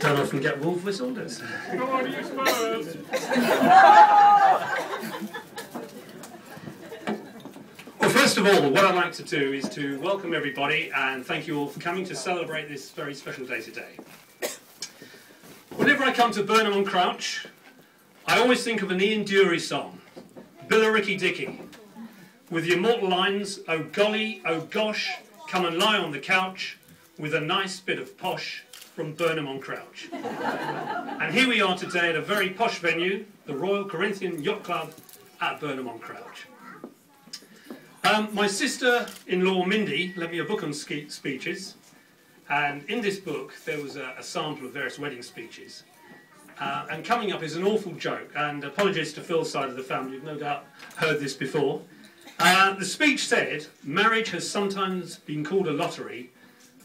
Don't often get wolf whistle, does it? Come on, you Spurs! Well, first of all, what I'd like to do is to welcome everybody and thank you all for coming to celebrate this very special day today. Whenever I come to Burnham-on-Crouch, I always think of an Ian Dury song, Billericay Dicky, with the immortal lines, "Oh golly, oh gosh, come and lie on the couch with a nice bit of posh from Burnham-on-Crouch." And here we are today at a very posh venue, the Royal Corinthian Yacht Club at Burnham-on-Crouch. My sister-in-law Mindy lent me a book on speeches, and in this book there was a sample of various wedding speeches. And coming up is an awful joke, and apologies to Phil's side of the family, you've no doubt heard this before. The speech said, "Marriage has sometimes been called a lottery,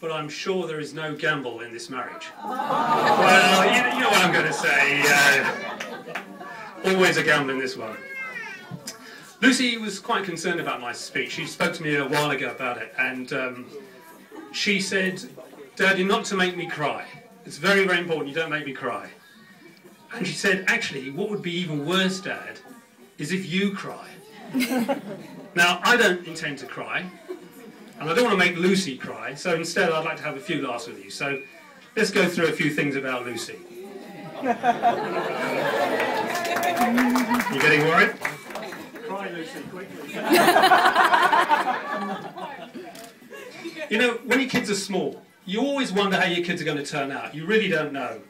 but I'm sure there is no gamble in this marriage." Well, you know what I'm going to say. Always a gamble in this one. Lucy was quite concerned about my speech. She spoke to me a while ago about it, and she said, "Dad, you're not to make me cry. It's very, very important you don't make me cry." And she said, "Actually, what would be even worse, Dad, is if you cry." Now, I don't intend to cry, and I don't want to make Lucy cry, so instead I'd like to have a few laughs with you. So let's go through a few things about Lucy. You getting worried? Cry, Lucy, quickly. You know, when your kids are small, you always wonder how your kids are going to turn out. You really don't know.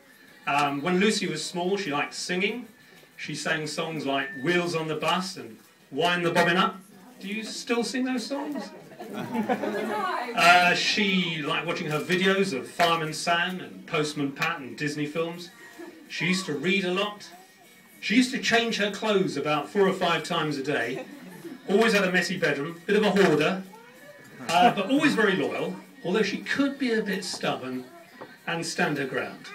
When Lucy was small, she liked singing. She sang songs like "Wheels on the Bus" and "Wind the Bobbin Up." Do you still sing those songs? She liked watching her videos of Fireman Sam and Postman Pat and Disney films. She used to read a lot. She used to change her clothes about 4 or 5 times a day. Always had a messy bedroom, bit of a hoarder, but always very loyal, although she could be a bit stubborn and stand her ground.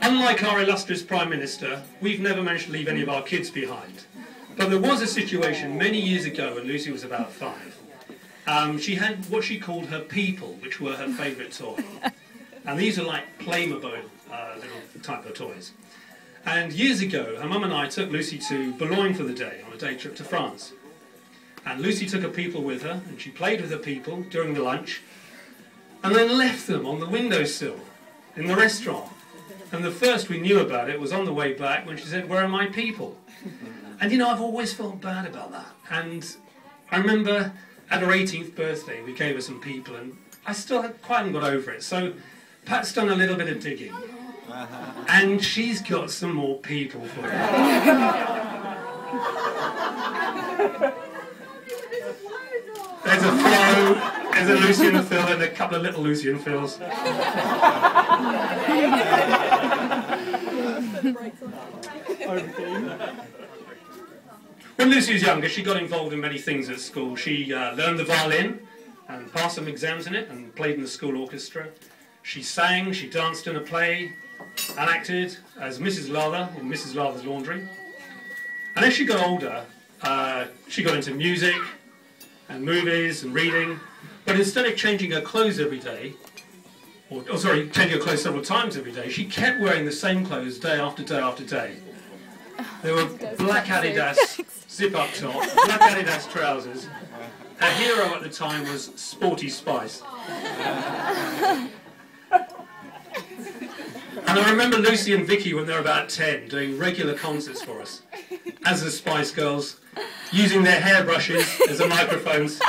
Unlike our illustrious Prime Minister, we've never managed to leave any of our kids behind. But there was a situation many years ago when Lucy was about 5. She had what she called her people, which were her favourite toy. And these are like Playmobil little type of toys. And years ago, her mum and I took Lucy to Boulogne for the day, on a day trip to France. And Lucy took her people with her, and she played with her people during the lunch, and then left them on the windowsill in the restaurant. And the first we knew about it was on the way back when she said, "Where are my people?" And you know, I've always felt bad about that. And I remember at her 18th birthday, we gave her some people, and I still quite haven't got over it. So Pat's done a little bit of digging, and she's got some more people for her. There's a Flo, there's a Lucy and a Phil, and a couple of little Lucy and Phils. When Lucy was younger, she got involved in many things at school. She learned the violin and passed some exams in it and played in the school orchestra. She sang, she danced in a play and acted as Mrs. Lather in Mrs. Lather's Laundry. And as she got older, she got into music and movies and reading. But instead of changing her clothes every day, changing her clothes several times every day, she kept wearing the same clothes day after day after day. They were black Adidas zip-up top, black Adidas trousers. Her hero at the time was Sporty Spice. And I remember Lucy and Vicky when they were about 10 doing regular concerts for us as the Spice Girls, using their hairbrushes as the microphones.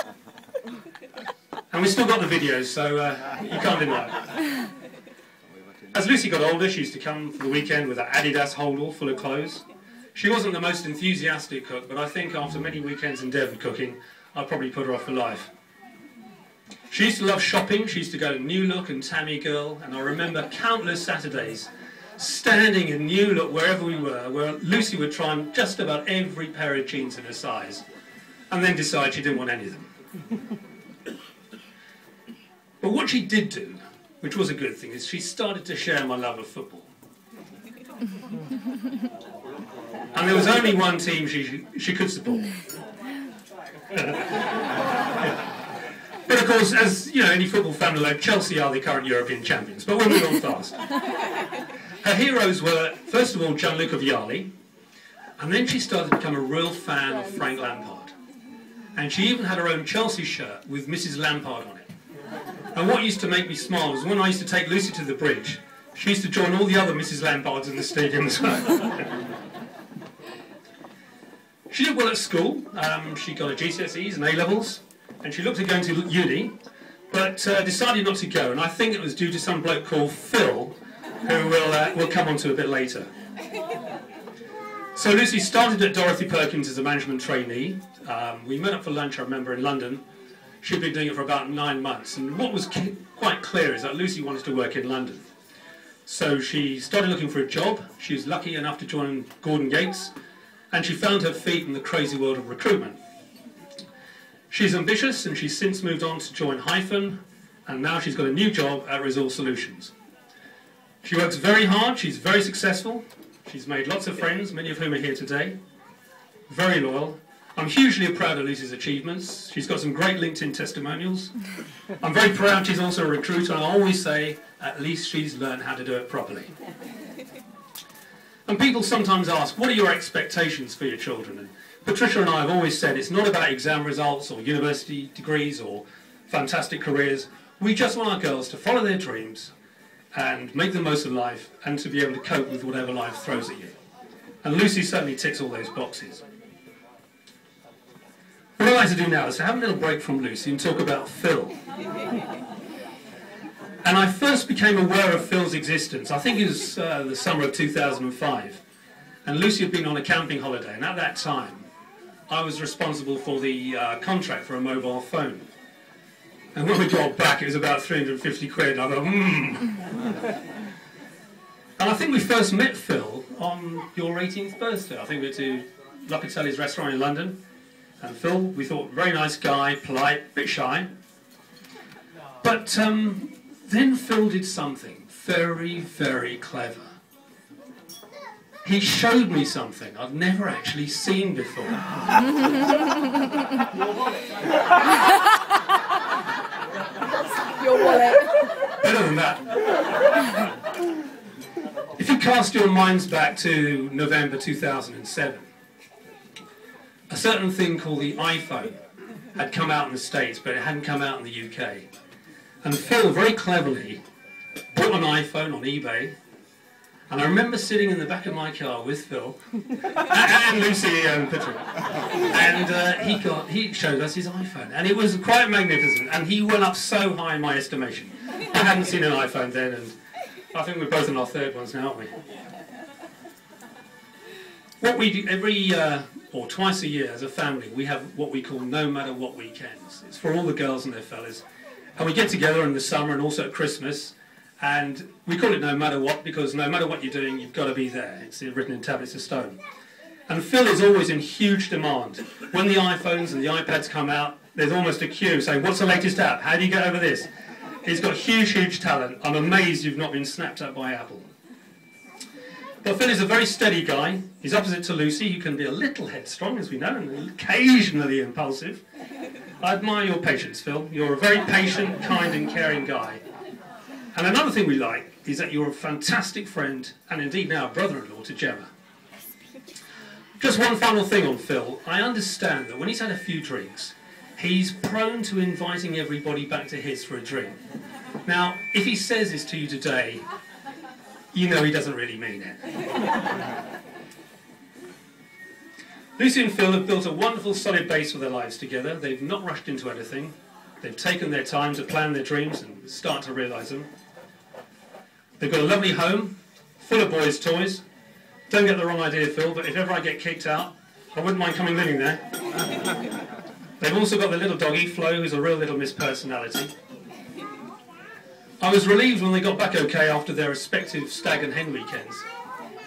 And we still got the videos, so you can't deny it. As Lucy got older, she used to come for the weekend with her Adidas holdall full of clothes. She wasn't the most enthusiastic cook, but I think after many weekends in Devon cooking, I'd probably put her off for life. She used to love shopping. She used to go to New Look and Tammy Girl, and I remember countless Saturdays standing in New Look wherever we were, where Lucy would try on just about every pair of jeans in her size, and then decide she didn't want any of them. But what she did do, which was a good thing, is she started to share my love of football. And there was only one team she could support. But of course, as you know, any football fan will know, Chelsea are the current European champions. But we'll move on fast. Her heroes were, first of all, Gianluca Vialli, and then she started to become a real fan of Frank Lampard. And she even had her own Chelsea shirt with Mrs. Lampard on it. And what used to make me smile was when I used to take Lucy to the bridge, she used to join all the other Mrs. Lampards in the stadium as well. She did well at school. She got her GCSEs and A-levels, and she looked at going to uni, but decided not to go. And I think it was due to some bloke called Phil, who we'll come on to a bit later. So Lucy started at Dorothy Perkins as a management trainee. We met up for lunch, I remember, in London. She'd been doing it for about 9 months, and what was quite clear is that Lucy wanted to work in London. So she started looking for a job. She was lucky enough to join Gordon Gates, and she found her feet in the crazy world of recruitment. She's ambitious, and she's since moved on to join Hyphen, and now she's got a new job at Resource Solutions. She works very hard, she's very successful, she's made lots of friends, many of whom are here today, very loyal. I'm hugely proud of Lucy's achievements. She's got some great LinkedIn testimonials. I'm very proud she's also a recruiter, and I always say, at least she's learned how to do it properly. And people sometimes ask, what are your expectations for your children? And Patricia and I have always said it's not about exam results or university degrees or fantastic careers. We just want our girls to follow their dreams and make the most of life and to be able to cope with whatever life throws at you. And Lucy certainly ticks all those boxes. What I'd like to do now is to have a little break from Lucy and talk about Phil. And I first became aware of Phil's existence, I think it was the summer of 2005. And Lucy had been on a camping holiday, and at that time I was responsible for the contract for a mobile phone. And when we got back it was about 350 quid, and I thought, And I think we first met Phil on your 18th birthday. I think we were to Locatelli's restaurant in London. And Phil, we thought, very nice guy, polite, bit shy. But then Phil did something very, very clever. He showed me something I'd never actually seen before. Your wallet. Better than that. If you cast your minds back to November 2007, a certain thing called the iPhone had come out in the States, but it hadn't come out in the UK. And Phil very cleverly bought an iPhone on eBay. And I remember sitting in the back of my car with Phil and Lucy and Patrick. And he showed us his iPhone. And it was quite magnificent. And he went up so high in my estimation. I hadn't seen an iPhone then, and I think we're both on our third ones now, aren't we? What we do every or twice a year as a family, we have what we call No Matter What weekends. It's for all the girls and their fellas. And we get together in the summer and also at Christmas. And we call it No Matter What because no matter what you're doing, you've got to be there. It's written in tablets of stone. And Phil is always in huge demand. When the iPhones and the iPads come out, there's almost a queue saying, what's the latest app? How do you get over this? He's got huge, huge talent. I'm amazed you've not been snapped up by Apple. But Phil is a very steady guy. He's opposite to Lucy, who can be a little headstrong, as we know, and occasionally impulsive. I admire your patience, Phil. You're a very patient, kind and caring guy. And another thing we like is that you're a fantastic friend, and indeed now a brother-in-law to Gemma. Just one final thing on Phil. I understand that when he's had a few drinks, he's prone to inviting everybody back to his for a drink. Now, if he says this to you today, you know he doesn't really mean it. Lucy and Phil have built a wonderful solid base for their lives together. They've not rushed into anything. They've taken their time to plan their dreams and start to realise them. They've got a lovely home, full of boys' toys. Don't get the wrong idea, Phil, but if ever I get kicked out, I wouldn't mind coming living there. They've also got the little doggy, Flo, who's a real little Miss Personality. I was relieved when they got back okay after their respective stag and hen weekends.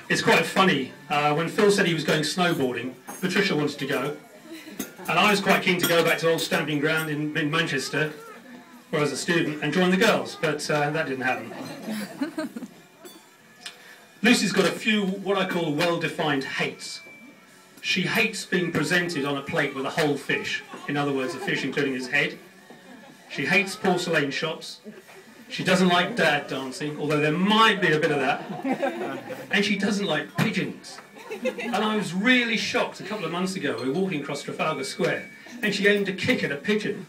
It's quite funny, when Phil said he was going snowboarding, Patricia wanted to go, and I was quite keen to go back to old stamping ground in Manchester, where I was a student, and join the girls, but that didn't happen. Lucy's got a few what I call well-defined hates. She hates being presented on a plate with a whole fish, in other words, a fish including its head. She hates porcelain shops. She doesn't like dad dancing, although there might be a bit of that. And she doesn't like pigeons. And I was really shocked a couple of months ago. We were walking across Trafalgar Square, and she aimed a kick at a pigeon.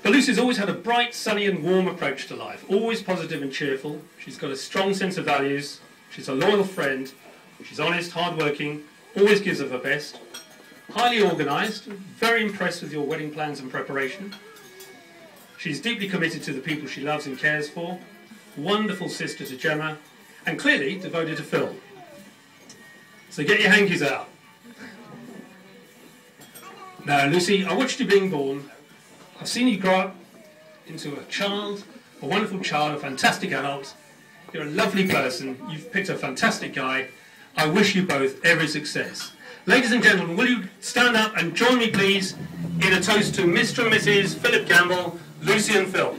But Lucy's always had a bright, sunny and warm approach to life, always positive and cheerful. She's got a strong sense of values. She's a loyal friend. She's honest, hard-working, always gives of her best. Highly organised, very impressed with your wedding plans and preparation. She's deeply committed to the people she loves and cares for. Wonderful sister to Gemma, and clearly devoted to Phil. So get your hankies out. Now, Lucy, I watched you being born. I've seen you grow up into a child, a wonderful child, a fantastic adult. You're a lovely person. You've picked a fantastic guy. I wish you both every success. Ladies and gentlemen, will you stand up and join me, please, in a toast to Mr. and Mrs. Philip Gamble, Lucy and Phil.